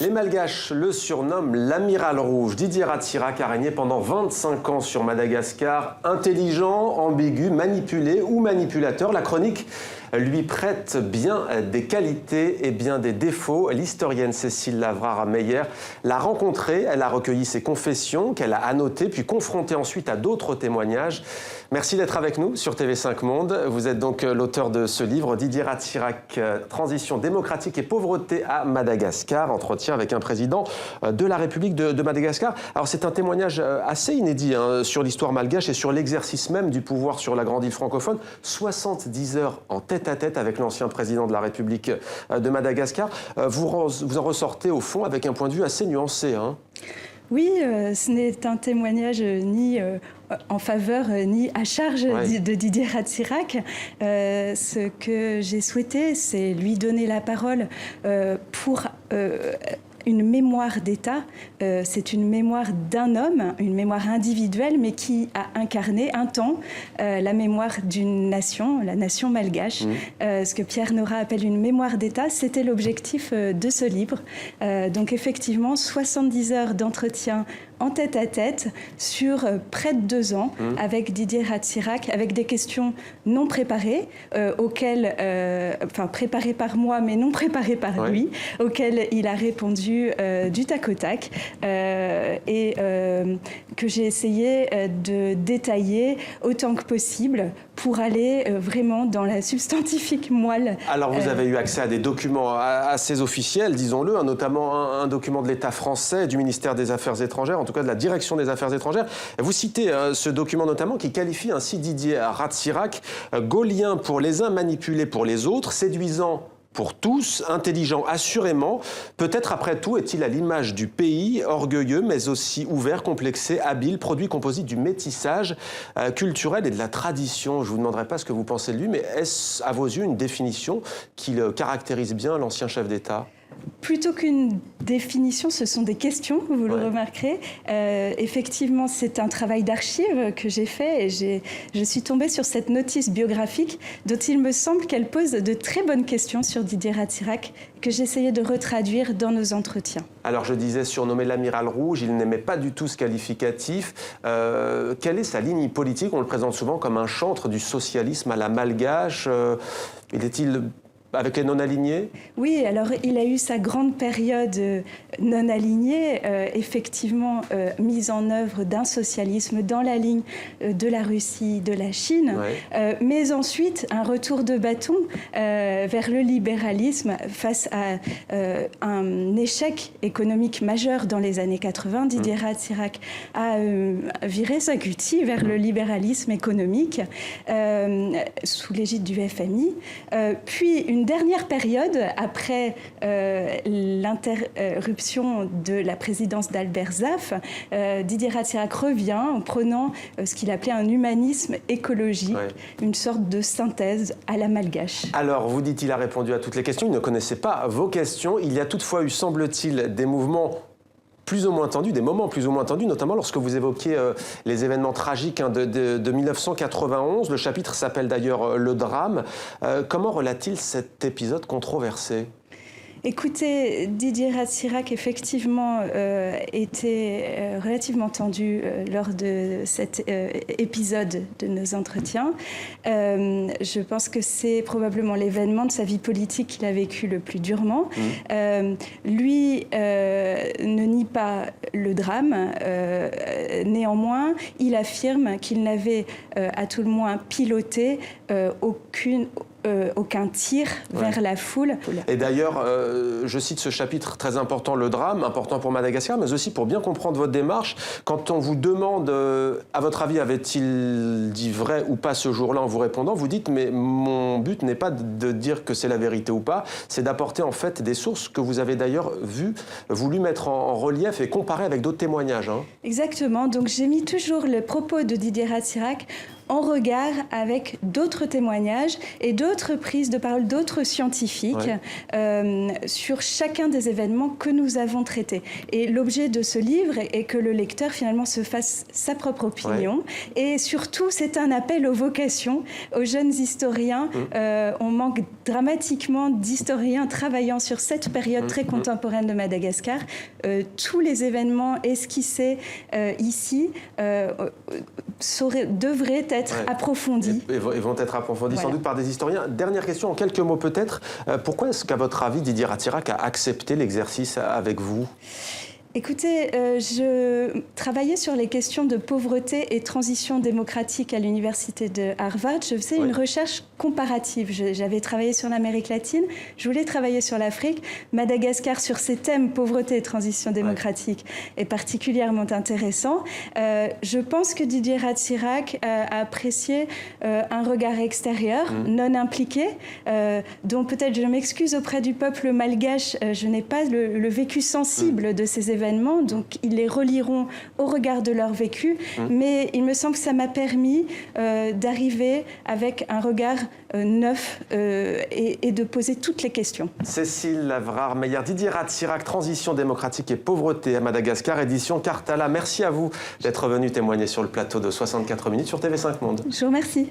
Les Malgaches le surnomment l'amiral rouge. Didier Ratsirac a régné pendant 25 ans sur Madagascar. Intelligent, ambigu, manipulé ou manipulateur, la chronique lui prête bien des qualités et bien des défauts. L'historienne Cécile Lavrara-Meyer l'a rencontré, elle a recueilli ses confessions qu'elle a annotées, puis confrontées ensuite à d'autres témoignages. Merci d'être avec nous sur TV5 Monde. Vous êtes donc l'auteur de ce livre, Didier Ratsirac, Transition démocratique et pauvreté à Madagascar, entretien avec un président de la République de Madagascar. Alors c'est un témoignage assez inédit sur l'histoire malgache et sur l'exercice même du pouvoir sur la grande île francophone. 70 heures en tête-à-tête avec l'ancien président de la République de Madagascar. Vous en ressortez au fond avec un point de vue assez nuancé. Oui, ce n'est un témoignage ni en faveur ni à charge de Didier Ratsirac. Ce que j'ai souhaité, c'est lui donner la parole pour une mémoire d'État. C'est une mémoire d'un homme, une mémoire individuelle, mais qui a incarné un temps la mémoire d'une nation, la nation malgache. Ce que Pierre Nora appelle une mémoire d'État, c'était l'objectif de ce livre. Donc effectivement, 70 heures d'entretien en tête-à-tête sur près de 2 ans avec Didier Ratsirac, avec des questions non préparées, préparées par moi mais non préparées par lui, auxquelles il a répondu du tac au tac et que j'ai essayé de détailler autant que possible pour aller vraiment dans la substantifique moelle. Alors vous avez eu accès à des documents assez officiels, disons-le, notamment un document de l'État français, du ministère des Affaires étrangères, en tout cas de la Direction des Affaires étrangères. Vous citez ce document notamment qui qualifie ainsi Didier Ratsirac, gaulien pour les uns, manipulé pour les autres, séduisant pour tous, intelligent assurément. Peut-être après tout est-il à l'image du pays, orgueilleux mais aussi ouvert, complexé, habile, produit composite du métissage culturel et de la tradition. Je ne vous demanderai pas ce que vous pensez de lui, mais est-ce à vos yeux une définition qui le caractérise bien, l'ancien chef d'État ? Plutôt qu'une définition, ce sont des questions, vous le remarquerez. Effectivement, c'est un travail d'archive que j'ai fait et je suis tombée sur cette notice biographique dont il me semble qu'elle pose de très bonnes questions sur Didier Ratsirac que j'essayais de retraduire dans nos entretiens. Alors je disais, surnommé l'amiral rouge, il n'aimait pas du tout ce qualificatif. Quelle est sa ligne politique ? On le présente souvent comme un chantre du socialisme à la malgache. Est-il avec les non-alignés ? Oui, alors il a eu sa grande période non-alignée, effectivement mise en œuvre d'un socialisme dans la ligne de la Russie, de la Chine, mais ensuite un retour de bâton vers le libéralisme face à un échec économique majeur dans les années 80. Didier Ratsirac a viré sa cutie vers le libéralisme économique sous l'égide du FMI, puis une dernière période, après l'interruption de la présidence d'Albert Zaf, Didier Ratsirac revient en prenant ce qu'il appelait un humanisme écologique, une sorte de synthèse à la malgache. Alors, vous dites qu'il a répondu à toutes les questions, il ne connaissait pas vos questions. Il y a toutefois eu, semble-t-il, des mouvements plus ou moins tendus, des moments plus ou moins tendus, notamment lorsque vous évoquiez les événements tragiques de 1991. Le chapitre s'appelle d'ailleurs « Le drame ». Comment relate-t-il cet épisode controversé ? Écoutez, Didier Ratsirac, effectivement, était relativement tendu lors de cet épisode de nos entretiens. Je pense que c'est probablement l'événement de sa vie politique qu'il a vécu le plus durement. Lui ne nie pas le drame. Néanmoins, il affirme qu'il n'avait à tout le moins piloté aucun tir vers la foule. Et d'ailleurs, je cite ce chapitre très important, le drame, important pour Madagascar, mais aussi pour bien comprendre votre démarche. Quand on vous demande, à votre avis, avait-il dit vrai ou pas ce jour-là en vous répondant, vous dites, mais mon but n'est pas de dire que c'est la vérité ou pas, c'est d'apporter en fait des sources que vous avez d'ailleurs voulu mettre en relief et comparer avec d'autres témoignages. Exactement, donc j'ai mis toujours le propos de Didier Ratsirac en regard avec d'autres témoignages et d'autres prises de parole d'autres scientifiques sur chacun des événements que nous avons traités. Et l'objet de ce livre est que le lecteur finalement se fasse sa propre opinion. Et surtout, c'est un appel aux vocations, aux jeunes historiens. On manque dramatiquement d'historiens travaillant sur cette période très contemporaine de Madagascar. Tous les événements esquissés ici devraient être approfondis. Et vont être approfondis sans doute par des historiens. Dernière question, en quelques mots peut-être. Pourquoi est-ce qu'à votre avis, Didier Ratsirac a accepté l'exercice avec vous ? Écoutez, je travaillais sur les questions de pauvreté et transition démocratique à l'université de Harvard. Je faisais une recherche comparative. J'avais travaillé sur l'Amérique latine, je voulais travailler sur l'Afrique. Madagascar, sur ces thèmes, pauvreté et transition démocratique, est particulièrement intéressant. Je pense que Didier Ratsirac a apprécié un regard extérieur, non impliqué, dont peut-être je m'excuse auprès du peuple malgache. Je n'ai pas le vécu sensible de ces événements, donc ils les reliront au regard de leur vécu, mais il me semble que ça m'a permis d'arriver avec un regard neuf et de poser toutes les questions. Cécile Lavrard-Meyer, Didier Ratsirac, Transition démocratique et pauvreté à Madagascar, édition Cartala. Merci à vous d'être venu témoigner sur le plateau de 64 minutes sur TV5 Monde. Je vous remercie.